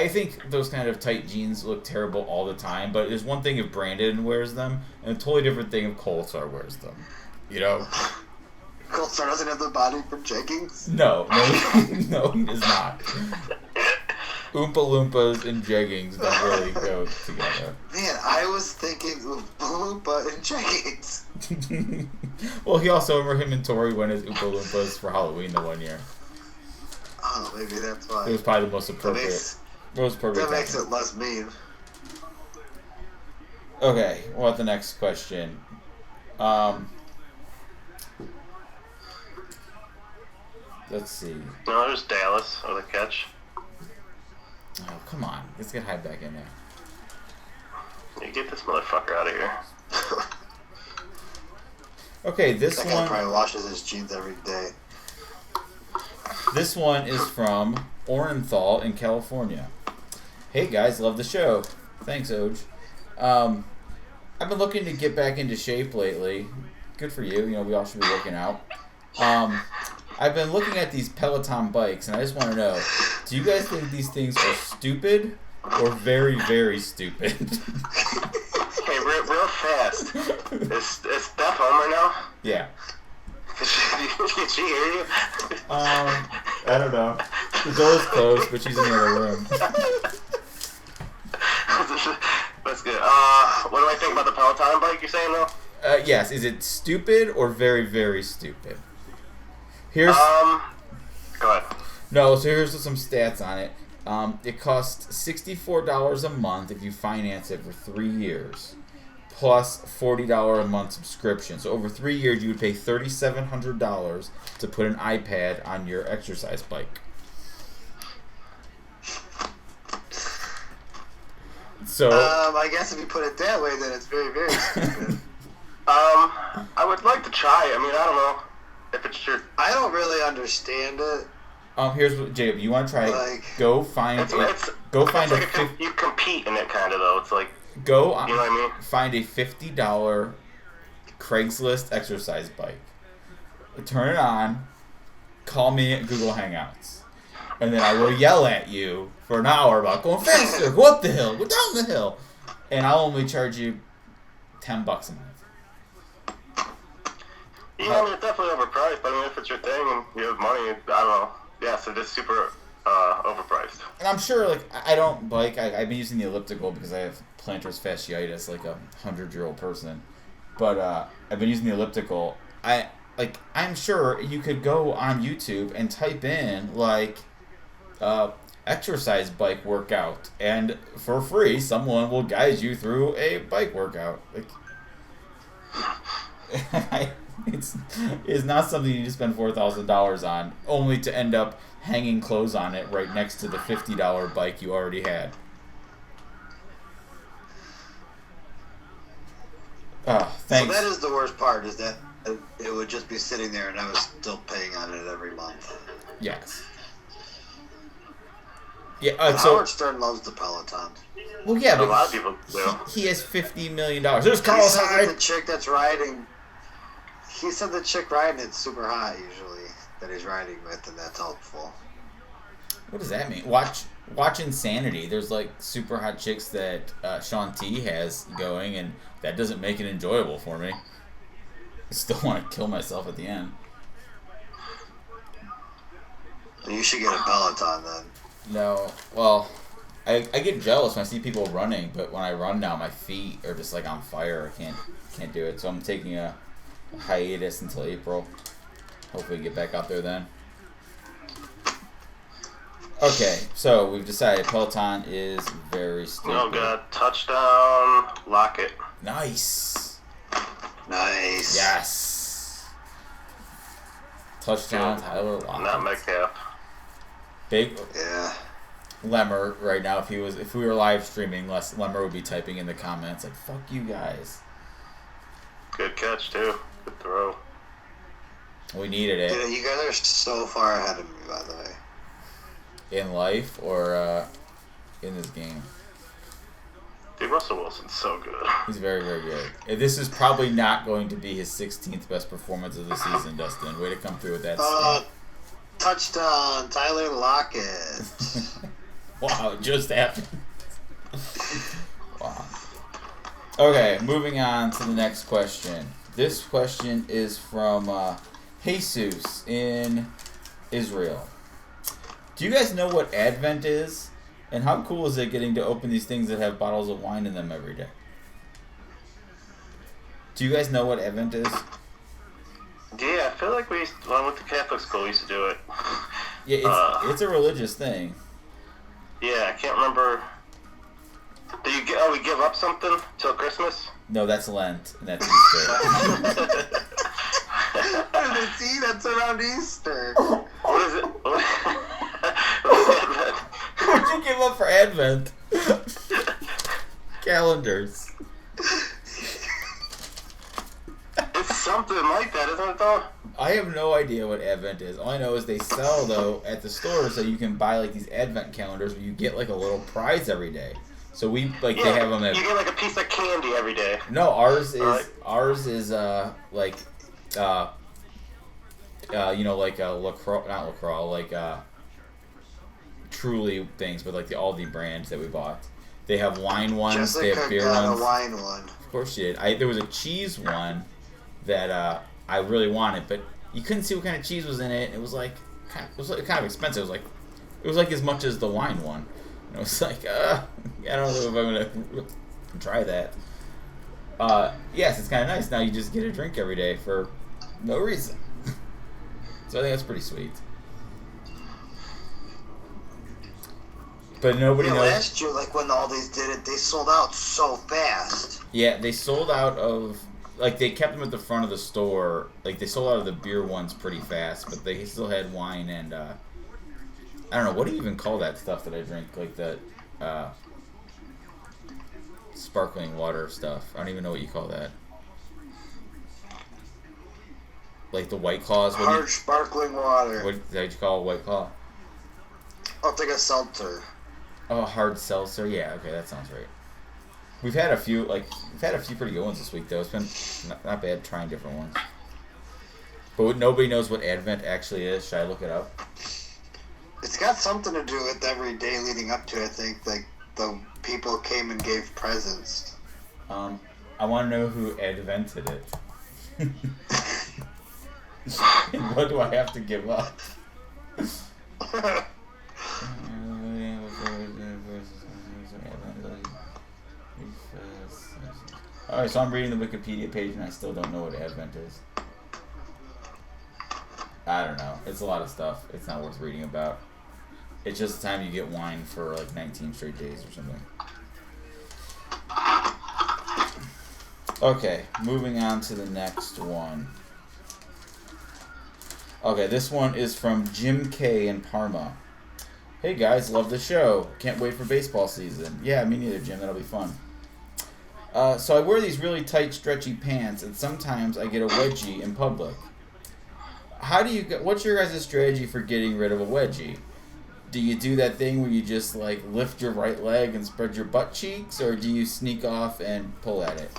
think those kind of tight jeans look terrible all the time, but there's one thing if Brandon wears them, and a totally different thing if Colasar wears them. Colasar doesn't have the body for jeggings? No, he does not. Oompa Loompas and jeggings don't really go together. Man, I was thinking Oompa Loompa and jeggings. Well, he also, remember him and Tori went as Oompa Loompas for Halloween the one year. Oh, maybe that's why. It was probably the most appropriate. That makes it less mean. Okay, well, the next question. Let's see. No, there's Dallas or the catch. Oh, come on. Let's get Hyde back in there. You get this motherfucker out of here. Okay, this that one... guy probably washes his jeans every day. This one is from Orenthal in California. Hey guys, love the show. Thanks, Oj. I've been looking to get back into shape lately. Good for you. We all should be working out. I've been looking at these Peloton bikes, and I just want to know, do you guys think these things are stupid or very, very stupid? Hey, real fast. Is Steph home right now? Yeah. Can she hear you? I don't know. The door's closed, but she's in the other room. That's good. What do I think about the Peloton bike you're saying, though? Yes. Is it stupid or very, very stupid? Go ahead. No, so here's some stats on it. It costs $64 a month if you finance it for 3 years, plus $40 a month subscription. So over 3 years, you would pay $3,700 to put an iPad on your exercise bike. So I guess if you put it that way, then it's very, very stupid. I would like to try it. I don't know if it's your... I don't really understand it. Here's what, Jacob, you want to try it? Go find you compete in it, kind of, though. It's like... Go, you know what I mean? Find a $50 Craigslist exercise bike. Turn it on. Call me at Google Hangouts. And then I will yell at you for an hour about going faster, go up the hill, go down the hill. And I'll only charge you $10 a month. Yeah, it's definitely overpriced, but if it's your thing and you have money, I don't know. Yeah, so just super overpriced. And I'm sure, like, I don't bike. I've been using the elliptical because I have plantar fasciitis, like a 100-year-old person. But I've been using the elliptical. I'm sure you could go on YouTube and type in, like, exercise bike workout, and for free, someone will guide you through a bike workout. Like, it's not something you need to spend $4,000 on, only to end up hanging clothes on it right next to the $50 bike you already had. Thanks. So that is the worst part, is that it would just be sitting there and I was still paying on it every month. Yes. Yeah, Howard Stern loves the Peloton. Well, yeah, but a lot of people do. He has $50 million. There's He Carl's said that Hyde. the chick that's riding, he said the chick riding it's super hot usually that he's riding with, and that's helpful. What does that mean? Watch Insanity. There's like super hot chicks that Sean T has going, and that doesn't make it enjoyable for me. I still want to kill myself at the end. You should get a Peloton then. No, well, I get jealous when I see people running, but when I run now, my feet are just like on fire. I can't do it. So I'm taking a hiatus until April. Hopefully get back out there then. Okay, so we've decided Peloton is very stupid. Oh god, touchdown, Lockett. Nice. Nice. Yes. Touchdown, Tyler Lockett. Not Metcalf. Big. Yeah. Lemmer right now. If we were live streaming, Lemmer would be typing in the comments like "fuck you guys." Good catch too. Good throw. We needed it. Dude, you guys are so far ahead of me, by the way. In life or in this game. Dude, Russell Wilson's so good. He's very, very good. And this is probably not going to be his 16th best performance of the season, Dustin. Way to come through with that. Touchdown, Tyler Lockett. Wow, it just happened. Wow. Okay, moving on to the next question. This question is from Jesus in Israel. Do you guys know what Advent is? And how cool is it getting to open these things that have bottles of wine in them every day? Do you guys know what Advent is? Yeah, I feel like when I went to Catholic school, we used to do it. Yeah, it's a religious thing. Yeah, I can't remember. We give up something till Christmas? No, that's Lent, and that's Easter. See, that's around Easter. What is it? What'd you give up for Advent? Calendars. It's something like that, isn't it, though? I have no idea what Advent is. All I know is they sell, though, at the store, so you can buy, like, these Advent calendars where you get, like, a little prize every day. So we, like, they have them at... You get, like, a piece of candy every day. No, ours is, you know, like, LaCroix, not LaCroix, like, Truly things, but, like, the Aldi brands that we bought. They have wine ones, Jessica they have beer got ones. A wine one. Of course you did. There was a cheese one that I really wanted, but you couldn't see what kind of cheese was in it. It was like kind of expensive. It was like as much as the wine one. And it was like, I don't know if I'm gonna try that. Yes, it's kind of nice. Now you just get a drink every day for no reason. So I think that's pretty sweet. But nobody knows. Last year, like when all these did it, they sold out so fast. Yeah, they sold out of. Like, they kept them at the front of the store. Like, they sold out of the beer ones pretty fast, but they still had wine and, I don't know, what do you even call that stuff that I drink? Like, the, sparkling water stuff. I don't even know what you call that. Like, the White Claws? Hard sparkling water. What did you call a White Claw? I'll take a seltzer. Oh, hard seltzer? Yeah, okay, that sounds right. We've had a few pretty good ones this week, though. It's been not bad trying different ones. But nobody knows what Advent actually is. Should I look it up? It's got something to do with every day leading up to it. I think, like, the people came and gave presents. I want to know who advented it. And what do I have to give up? Alright, so I'm reading the Wikipedia page and I still don't know what Advent is. I don't know. It's a lot of stuff. It's not worth reading about. It's just the time you get wine for like 19 straight days or something. Okay, moving on to the next one. Okay, this one is from Jim K in Parma. Hey guys, love the show. Can't wait for baseball season. Yeah, me neither, Jim. That'll be fun. So I wear these really tight, stretchy pants, and sometimes I get a wedgie in public. What's your guys' strategy for getting rid of a wedgie? Do you do that thing where you just like lift your right leg and spread your butt cheeks, or do you sneak off and pull at it?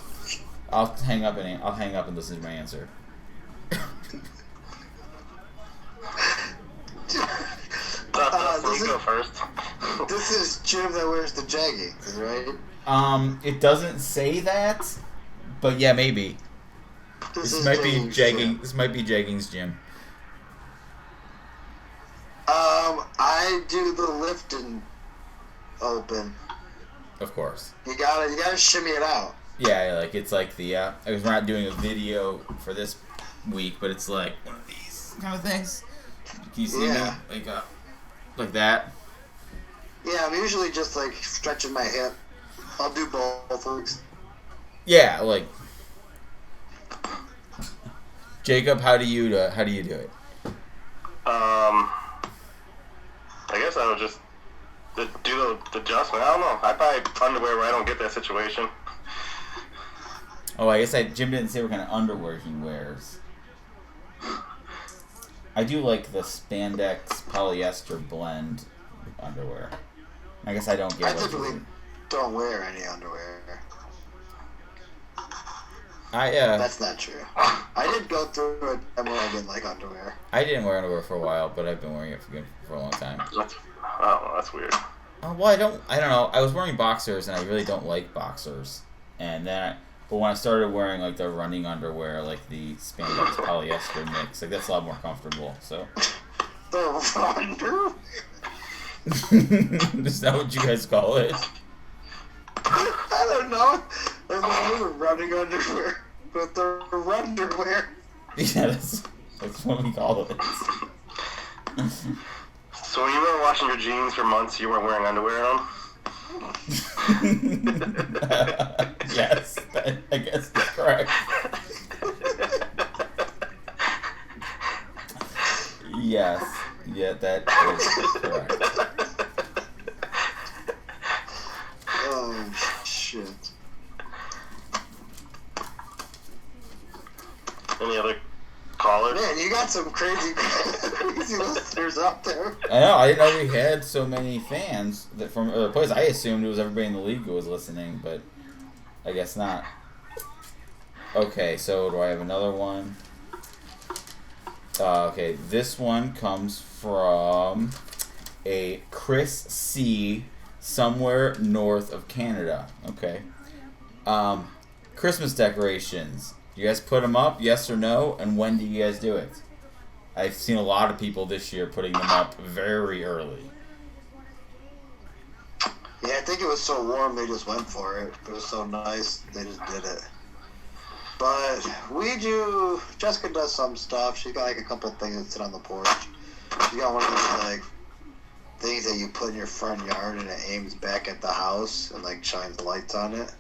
I'll hang up and listen to my answer. You go first. This is Jim that wears the jeggings, right? It doesn't say that, but yeah, maybe. This might be jegging. This might be jeggings, Jim. I do the lift and open. Of course. You gotta shimmy it out. Yeah, like it's like the. We're not doing a video for this week, but it's like one of these kind of things. Can you see me? Like that. Yeah, I'm usually just like stretching my hip. I'll do both weeks. Yeah, like. Jacob, how do you do it? I guess I would just do the adjustment. I don't know. I buy underwear where I don't get that situation. Oh, I guess Jim didn't say what kind of underwear he wears. I do like the spandex polyester blend underwear. I guess I don't get. I typically don't wear any underwear. That's not true. I did go through a time where I didn't like underwear. I didn't wear underwear for a while, but I've been wearing it for a long time. That's weird. Well, I don't know. I was wearing boxers, and I really don't like boxers. And then, but when I started wearing like the running underwear, like the spandex polyester mix, like that's a lot more comfortable. So. The runner. Is that what you guys call it? I don't know. There's no running underwear, but the underwear. Yeah, that's what we call it. So when you were washing your jeans for months, you weren't wearing underwear on? Yes, I guess that's correct. Yes, yeah, that is correct. Oh, shit. Any other callers? Man, you got some crazy listeners out there. I know. I didn't know we had so many fans that from other places. I assumed it was everybody in the league who was listening, but I guess not. Okay, so do I have another one? Okay, this one comes from a Chris C. somewhere north of Canada. Okay. Christmas decorations. Do you guys put them up, yes or no? And when do you guys do it? I've seen a lot of people this year putting them up very early. Yeah, I think it was so warm they just went for it. It was so nice they just did it. But Jessica does some stuff. She's got like a couple of things that sit on the porch. She's got one of those like things that you put in your front yard and it aims back at the house and like shines lights on it.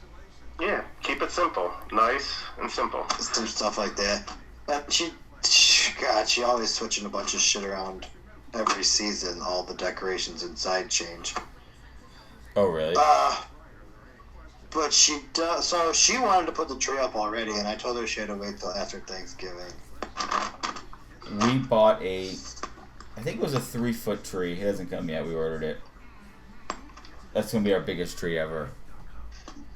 Yeah, keep it simple. Nice and simple. Some stuff like that. But she always switching a bunch of shit around every season. All the decorations inside change. Oh, really? But she does. So she wanted to put the tree up already, and I told her she had to wait till after Thanksgiving. We bought I think it was a 3-foot tree. It hasn't come yet. We ordered it. That's gonna be our biggest tree ever.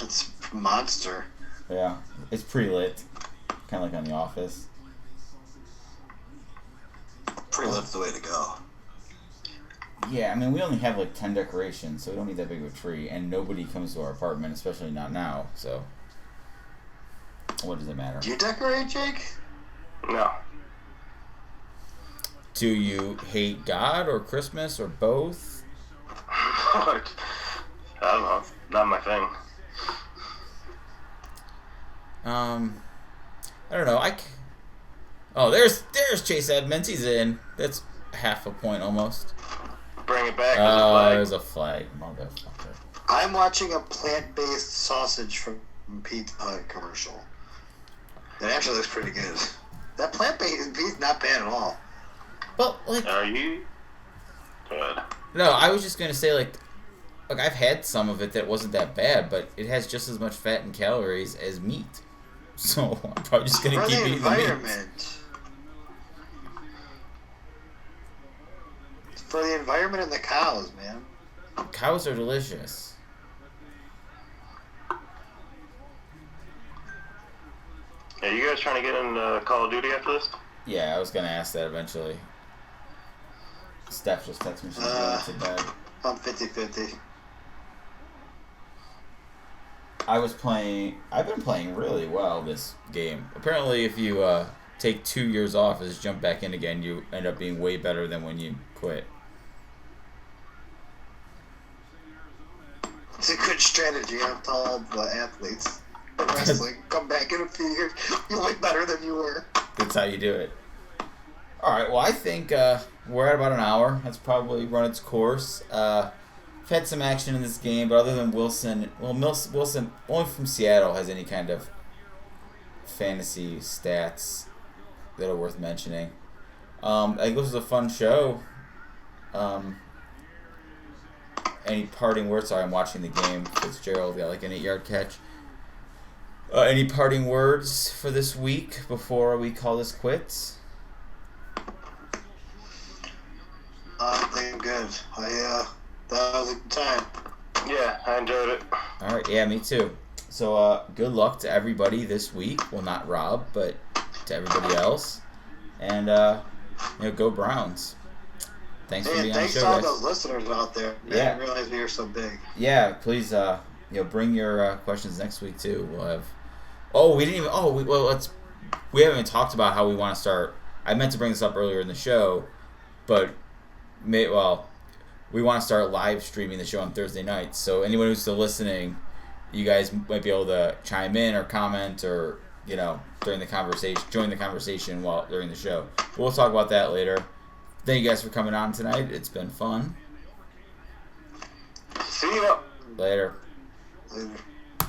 It's monster. Yeah, it's pre-lit, kind of like on The Office. Pre-lit's the way to go. Yeah, I mean, we only have like 10 decorations, so we don't need that big of a tree, and nobody comes to our apartment, especially not now, so what does it matter? Do you decorate, Jake? No. Do you hate God or Christmas or both? I don't know. It's not my thing. I don't know. Oh, there's Chase Edmonds. He's in. That's half a point almost. Bring it back. There's a flag, motherfucker. I'm watching a plant-based sausage from Pizza Hut commercial. It actually looks pretty good. That plant-based beef not bad at all. Well, like, Are you? Good. no, I was just gonna say like I've had some of it that wasn't that bad, but it has just as much fat and calories as meat. So I'm probably just gonna For keep the eating the meat. environment. For the environment and the cows, man. Cows are delicious. Are you guys trying to get in Call of Duty after this? Yeah, I was gonna ask that eventually. Steph just texted me she's going to bed. I'm 50-50. I've been playing really well this game. Apparently, if you take 2 years off and just jump back in again, you end up being way better than when you quit. It's a good strategy. I've told the athletes in wrestling, come back in a few years, you'll look better than you were. That's how you do it. All right, well, I think we're at about an hour. That's probably run its course. We've had some action in this game, but other than Wilson, Wilson only from Seattle has any kind of fantasy stats that are worth mentioning. I think this was a fun show. Any parting words? Sorry, I'm watching the game. Fitzgerald got like an 8-yard catch. Any parting words for this week before we call this quits? I think I'm good. That was a good time. Yeah, I enjoyed it. All right, yeah, me too. So, good luck to everybody this week. Well, not Rob, but to everybody else. And, go Browns. Thanks for being on the thanks show, to all guys. those listeners out there. I Yeah. didn't realize we were so big. Yeah, please, bring your questions next week too. We'll have. Oh, we didn't even. Oh, we haven't even talked about how we want to start. I meant to bring this up earlier in the show, but we want to start live streaming the show on Thursday nights. So anyone who's still listening, you guys might be able to chime in or comment or during the conversation, join the conversation during the show. But we'll talk about that later. Thank you guys for coming on tonight. It's been fun. See ya. Later. Later.